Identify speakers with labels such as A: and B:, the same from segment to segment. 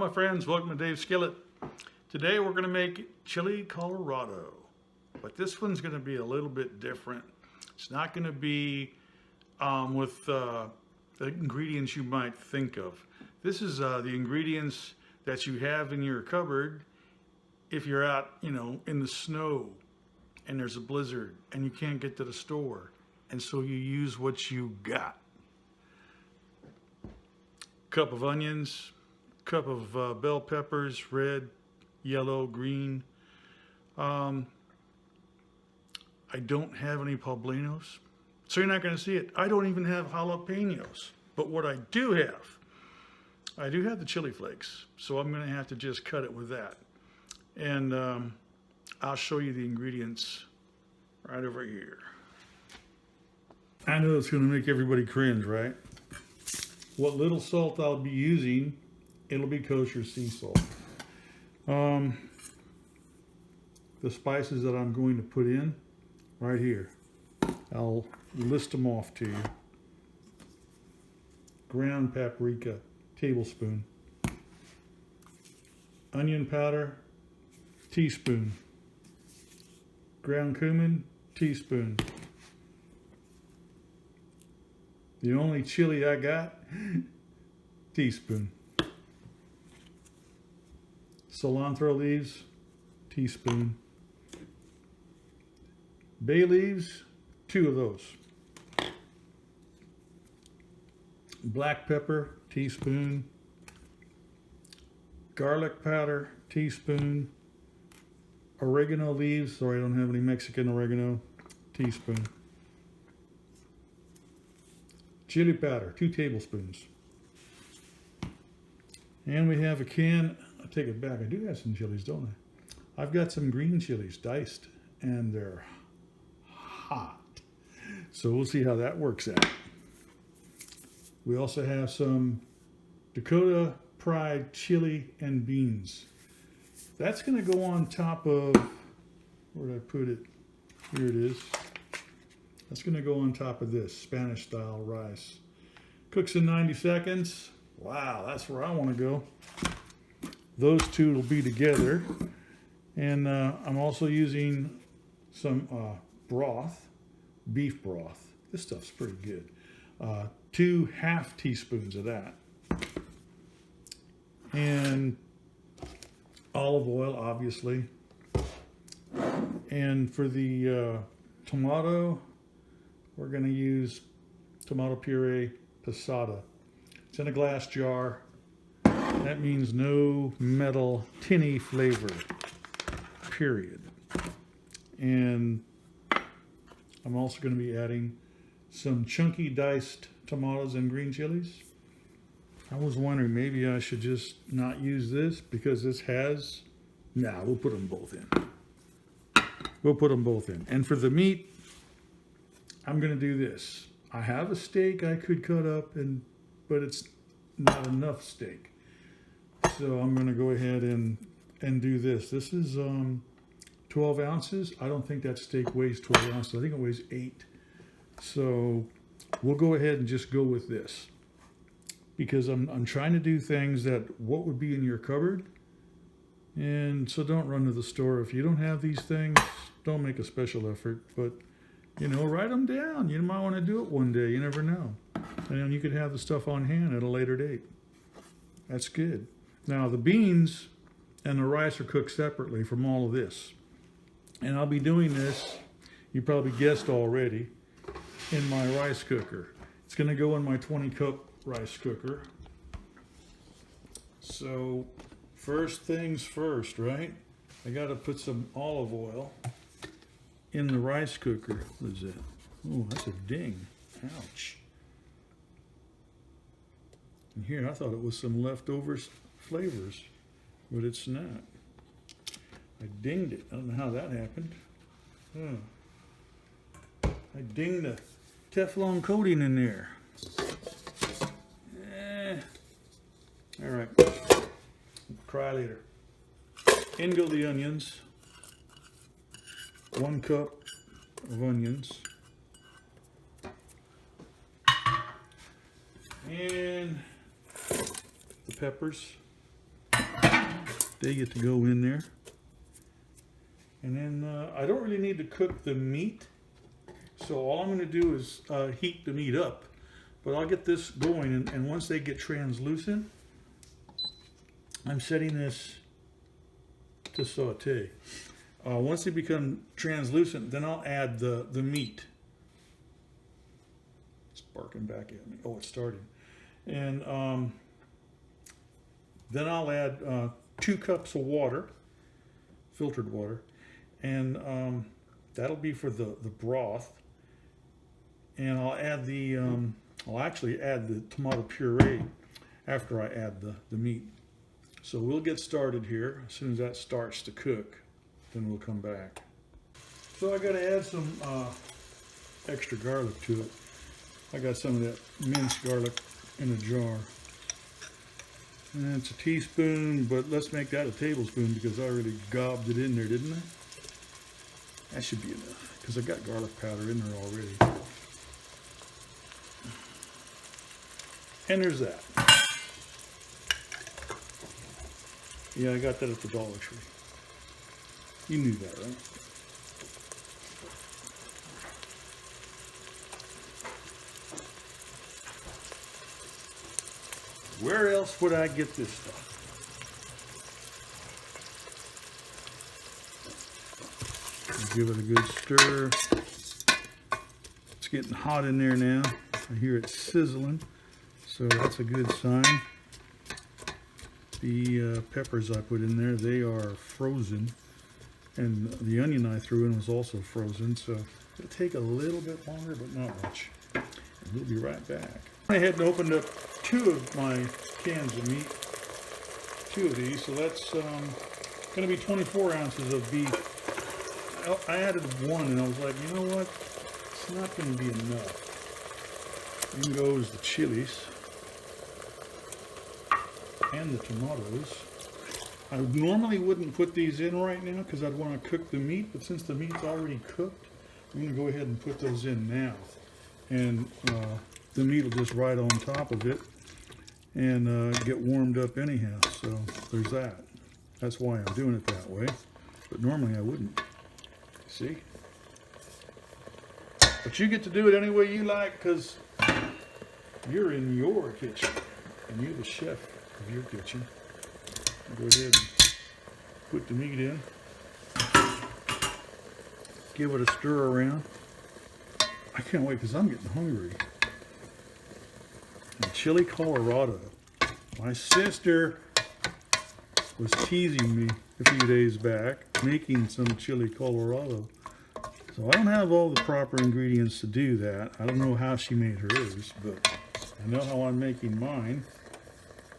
A: my friends, welcome to Dave's Skillet. Today we're going to make chili Colorado, but this one's going to be a little bit different. It's not going to be with the ingredients you might think of. This is the ingredients that you have in your cupboard if you're out, in the snow and there's a blizzard and you can't get to the store, and so you use what you got. Cup of onions, cup of bell peppers, red, yellow, green. I don't have any poblanos, so you're not going to see it. I don't even have jalapenos, but what I do have the chili flakes, so I'm going to have to just cut it with that. And I'll show you the ingredients right over here. I know it's going to make everybody cringe, right? What little salt I'll be using, it'll be kosher sea salt. The spices that I'm going to put in right here, I'll list them off to you. Ground paprika, tablespoon. Onion powder, teaspoon. Ground cumin, teaspoon. The only chili I got, teaspoon. Cilantro leaves, teaspoon. Bay leaves, 2 of those. Black pepper, teaspoon. Garlic powder, teaspoon. Oregano leaves, sorry I don't have any Mexican oregano, teaspoon. Chili powder, 2 tablespoons. And we have a can, I'll take it back, I do have some chilies, don't I? I've got some green chilies diced, and they're hot. So we'll see how that works out. We also have some Dakota Pride chili and beans. That's going to go on top of, where did I put it? Here it is. That's going to go on top of this Spanish style rice. Cooks in 90 seconds. Wow, that's where I want to go. Those two will be together. And I'm also using some broth, beef broth. This stuff's pretty good. 2 half teaspoons of that. And olive oil, obviously. And for the tomato, we're going to use tomato puree passata. It's in a glass jar. That means no metal tinny flavor, period. And I'm also going to be adding some chunky diced tomatoes and green chilies. I was wondering maybe I should just not use this because this has, we'll put them both in. We'll put them both in. And for the meat, I'm going to do this. I have a steak I could cut up, but it's not enough steak. So I'm going to go ahead and do this. This is 12 ounces. I don't think that steak weighs 12 ounces. I think it weighs 8. So we'll go ahead and just go with this. Because I'm trying to do things that what would be in your cupboard. And so don't run to the store. If you don't have these things, don't make a special effort. But, write them down. You might want to do it one day. You never know. And then you could have the stuff on hand at a later date. That's good. Now, the beans and the rice are cooked separately from all of this. And I'll be doing this, you probably guessed already, in my rice cooker. It's going to go in my 20-cup rice cooker. So first things first, right? I got to put some olive oil in the rice cooker. What is that? Oh, that's a ding. Ouch. And here, I thought it was some leftover flavors, but it's not. I dinged it. I don't know how that happened. I dinged the Teflon coating in there. All right. Cry later. In go the onions. 1 cup of onions. And the peppers. They get to go in there. And then I don't really need to cook the meat. So all I'm going to do is heat the meat up. But I'll get this going, and once they get translucent, I'm setting this to saute. Once they become translucent, then I'll add the meat. It's barking back at me. Oh, it's starting. And then I'll add 2 cups of water, filtered water, and that'll be for the broth. And I'll add I'll actually add the tomato puree after I add the meat. So we'll get started here. As soon as that starts to cook, then we'll come back. So I got to add some extra garlic to it. I got some of that minced garlic in a jar. And it's a teaspoon, but let's make that a tablespoon because I already gobbed it in there, didn't I? That should be enough because I got garlic powder in there already. And there's that. Yeah, I got that at the Dollar Tree. You knew that, right? Where else would I get this stuff? Give it a good stir. It's getting hot in there now. I hear it sizzling, so that's a good sign. The peppers I put in there, they are frozen, and the onion I threw in was also frozen, so it'll take a little bit longer, but not much. And we'll be right back. I went ahead and opened up 2 of my cans of meat, 2 of these, so that's going to be 24 ounces of beef. I added 1, and I was like, you know what? It's not going to be enough. In goes the chilies and the tomatoes. I normally wouldn't put these in right now because I'd want to cook the meat, but since the meat's already cooked, I'm going to go ahead and put those in now. And the meat will just right on top of it and get warmed up anyhow. So there's that. That's why I'm doing it that way. But normally I wouldn't. See? But you get to do it any way you like because you're in your kitchen and you're the chef of your kitchen. Go ahead and put the meat in. Give it a stir around. I can't wait because I'm getting hungry. And chili Colorado. My sister was teasing me a few days back making some chili Colorado. So I don't have all the proper ingredients to do that. I don't know how she made hers, but I know how I'm making mine.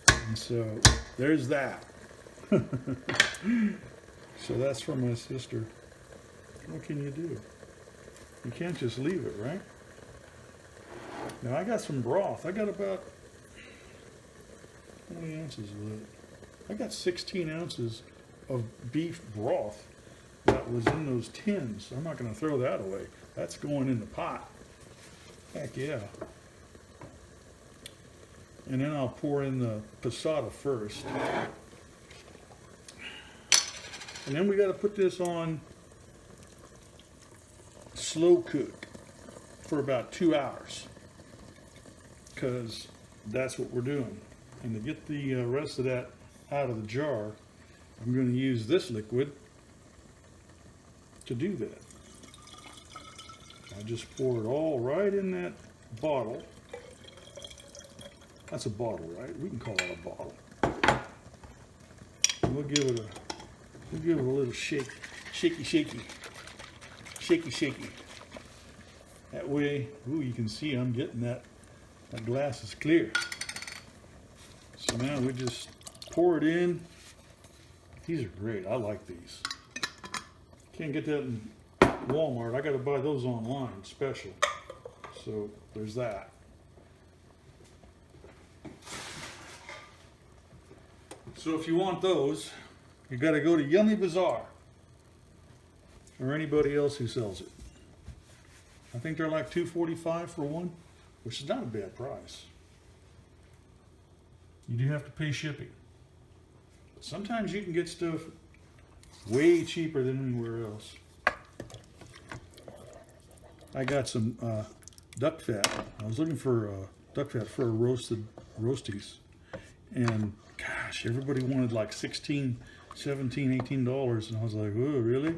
A: And so there's that. So that's from my sister. What can you do? You can't just leave it, right? Now I got some broth. I got about, how many ounces of it? I got 16 ounces of beef broth that was in those tins. I'm not going to throw that away. That's going in the pot. Heck yeah. And then I'll pour in the passata first. And then we got to put this on slow cook for about 2 hours. Because that's what we're doing. And to get the rest of that out of the jar, I'm going to use this liquid to do that. I just pour it all right in that bottle. That's a bottle, right? We can call that a bottle. And we'll give it a little shake, shaky. That way, ooh, you can see I'm getting that glass is clear. So now we just pour it in. These are great. I like these. Can't get that in Walmart. I got to buy those online, special. So there's that. So if you want those, you got to go to Yummy Bazaar or anybody else who sells it. I think they're like $2.45 for one, which is not a bad price. You do have to pay shipping. sometimes you can get stuff way cheaper than anywhere else. I got some duck fat. I was looking for duck fat for roasties. And gosh, everybody wanted like $16, $17, $18. And I was like, oh, really?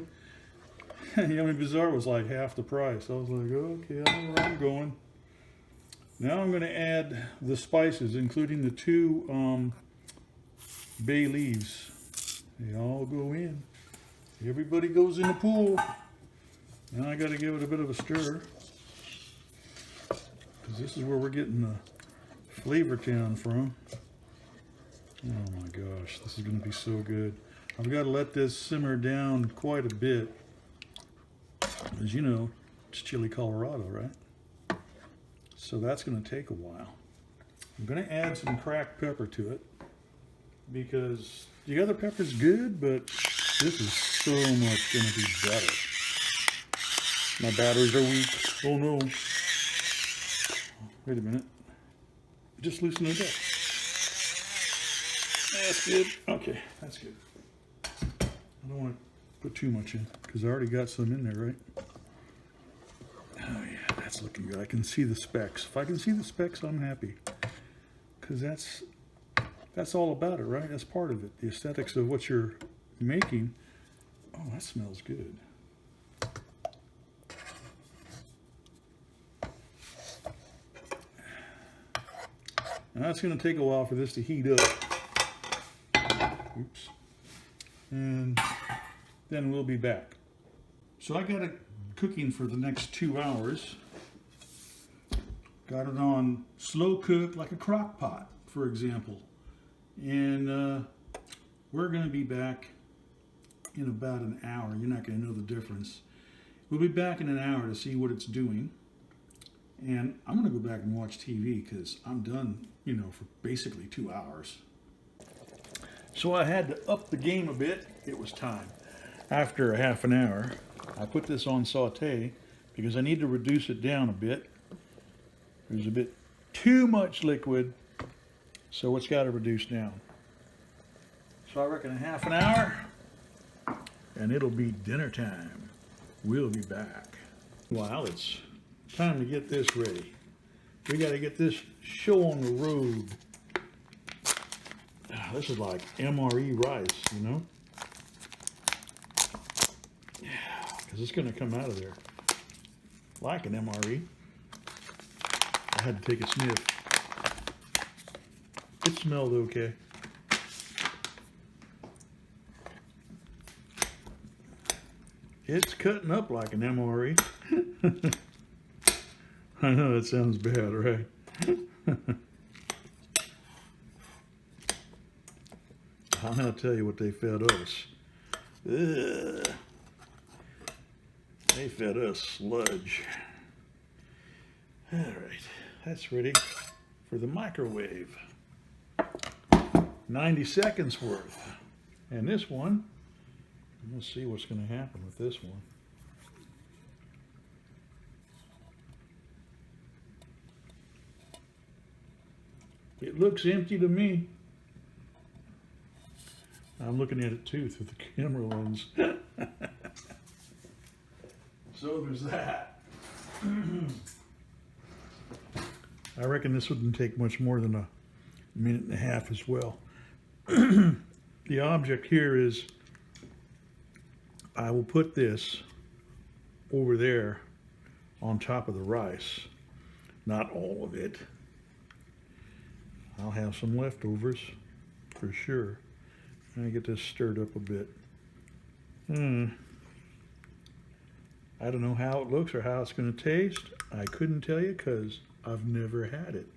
A: Yummy Bazaar was like half the price. I was like, okay, I know where I'm going. Now I'm going to add the spices, including the 2 bay leaves. They all go in. Everybody goes in the pool. Now I got to give it a bit of a stir, because this is where we're getting the Flavor Town from. Oh my gosh, this is going to be so good. I've got to let this simmer down quite a bit. As you know, it's chili Colorado, right? So that's going to take a while. I'm going to add some cracked pepper to it, because the other pepper's good, but this is so much going to be better. My batteries are weak. Oh no. Wait a minute. Just loosen it up. That's good. Okay, that's good. I don't want to put too much in, because I already got some in there, right? Oh yeah, that's looking good. I can see the specks. If I can see the specks, I'm happy. Because that's all about it, right? That's part of it. The aesthetics of what you're making. Oh, that smells good. Now it's going to take a while for this to heat up. Oops. And then we'll be back. So I got it cooking for the next 2 hours. Got it on slow cook, like a crock pot, for example. And we're going to be back in about an hour. You're not going to know the difference. We'll be back in an hour to see what it's doing. And I'm going to go back and watch TV, because I'm done, you know, for basically 2 hours. So I had to up the game a bit. It was time. After a half an hour, I put this on saute, because I need to reduce it down a bit. There's a bit too much liquid, so it's got to reduce down. So I reckon a half an hour, and it'll be dinner time. We'll be back. While it's time to get this ready. We got to get this show on the road. This is like MRE rice, you know? Yeah, because it's going to come out of there like an MRE. I had to take a sniff. It smelled okay. It's cutting up like an MRE. I know that sounds bad, right? I'm going to tell you what they fed us. Ugh. They fed us sludge. All right, that's ready for the microwave. 90 seconds worth. And this one, we'll see what's going to happen with this one. It looks empty to me. I'm looking at it too through the camera lens. So there's that. I reckon this wouldn't take much more than a minute and a half as well. The object here is, I will put this over there on top of the rice. Not all of it. I'll have some leftovers for sure. I get this stirred up a bit. I don't know how it looks or how it's going to taste. I couldn't tell you, because I've never had it.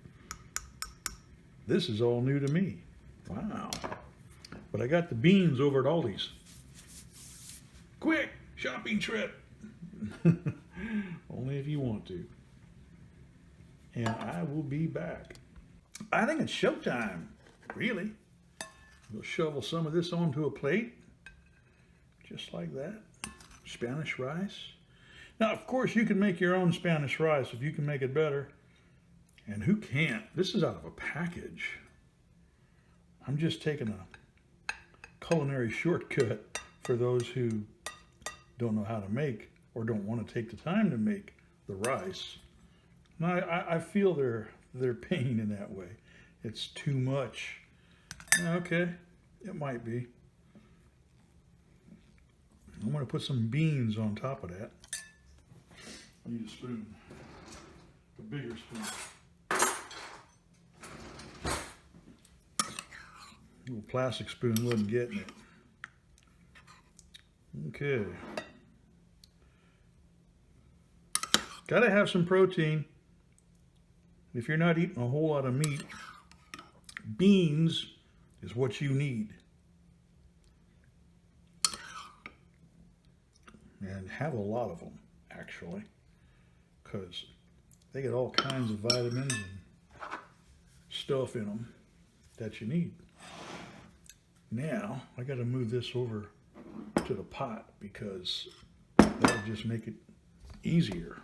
A: This is all new to me. Wow. But I got the beans over at Aldi's. Quick, shopping trip. Only if you want to. And I will be back. I think it's showtime, really. We'll shovel some of this onto a plate, just like that. Spanish rice. Now, of course, you can make your own Spanish rice if you can make it better. And who can't? This is out of a package. I'm just taking culinary shortcut for those who don't know how to make or don't want to take the time to make the rice. And I feel their pain in that way. It's too much. Okay, it might be. I'm going to put some beans on top of that. I need a spoon, a bigger spoon. Little plastic spoon wasn't getting it. Okay. Gotta have some protein. If you're not eating a whole lot of meat, beans is what you need. And have a lot of them, actually, because they get all kinds of vitamins and stuff in them that you need. Now, I got to move this over to the pot because that'll just make it easier.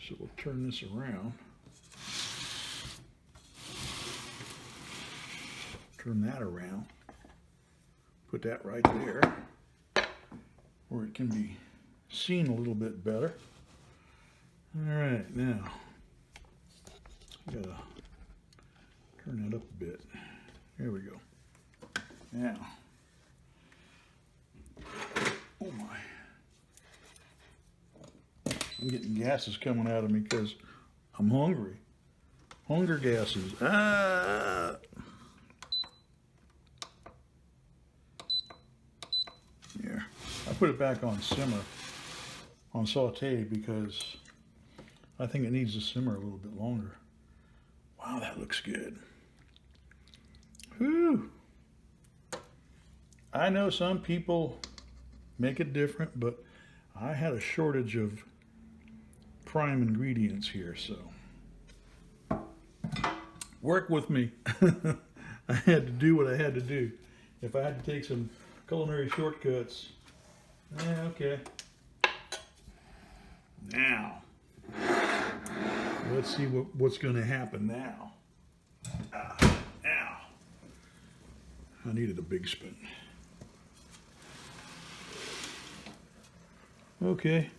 A: So we'll turn this around. Turn that around. Put that right there where it can be seen a little bit better. All right, now I gotta turn that up a bit. There we go. Now, oh my, I'm getting gases coming out of me because I'm hungry. Hunger gases. Ah. Here, I put it back on simmer, on saute, because I think it needs to simmer a little bit longer. Wow, that looks good. Whew. I know some people make it different, but I had a shortage of prime ingredients here, so work with me. I had to do what I had to do. If I had to take some culinary shortcuts, okay. Now, let's see what's going to happen now. Now, I needed a big spoon. Okay.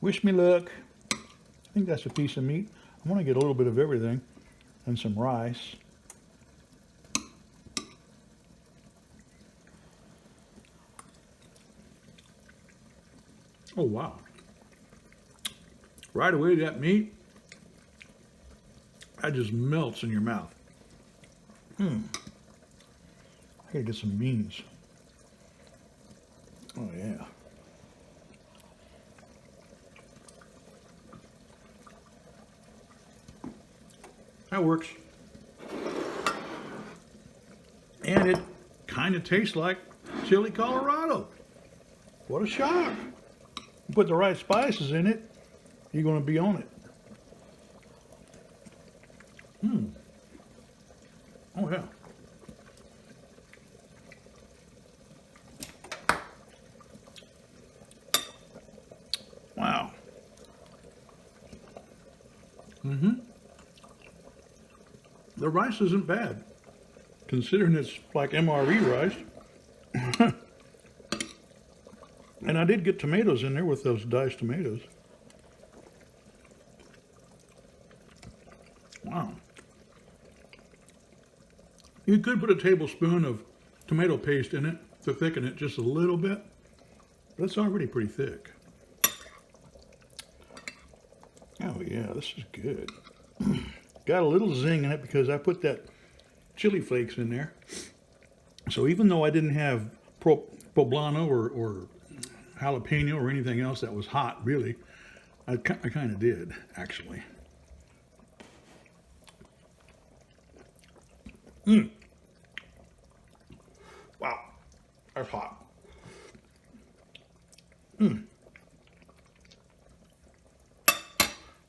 A: Wish me luck. I think that's a piece of meat. I want to get a little bit of everything and some rice. Oh, wow. Right away, that meat, that just melts in your mouth. I gotta get some beans. Oh, yeah. That works. And it kind of tastes like chili Colorado. What a shock. You put the right spices in it, you're going to be on it. Oh, yeah. Wow. The rice isn't bad, considering it's like MRE rice. And I did get tomatoes in there with those diced tomatoes. Wow. You could put a tablespoon of tomato paste in it to thicken it just a little bit, but it's already pretty thick. Oh yeah, this is good. Got a little zing in it because I put that chili flakes in there. So even though I didn't have poblano or jalapeno or anything else that was hot, really, I kind of did, actually. Wow, that's hot.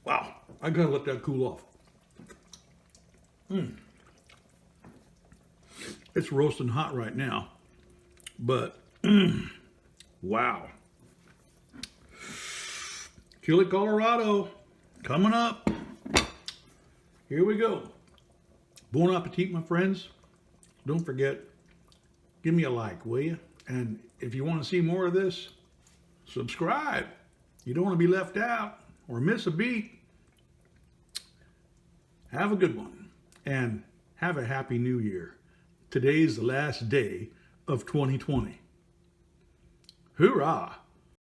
A: Wow, I gotta let that cool off. It's roasting hot right now, but wow. Chili Colorado coming up. Here we go. Bon appetit, my friends. Don't forget,
B: give me a like, will you? And if you want to see more of this, subscribe. You don't want to be left out or miss a beat. Have a good one and have a happy new year. Today's the last day of 2020. Hoorah!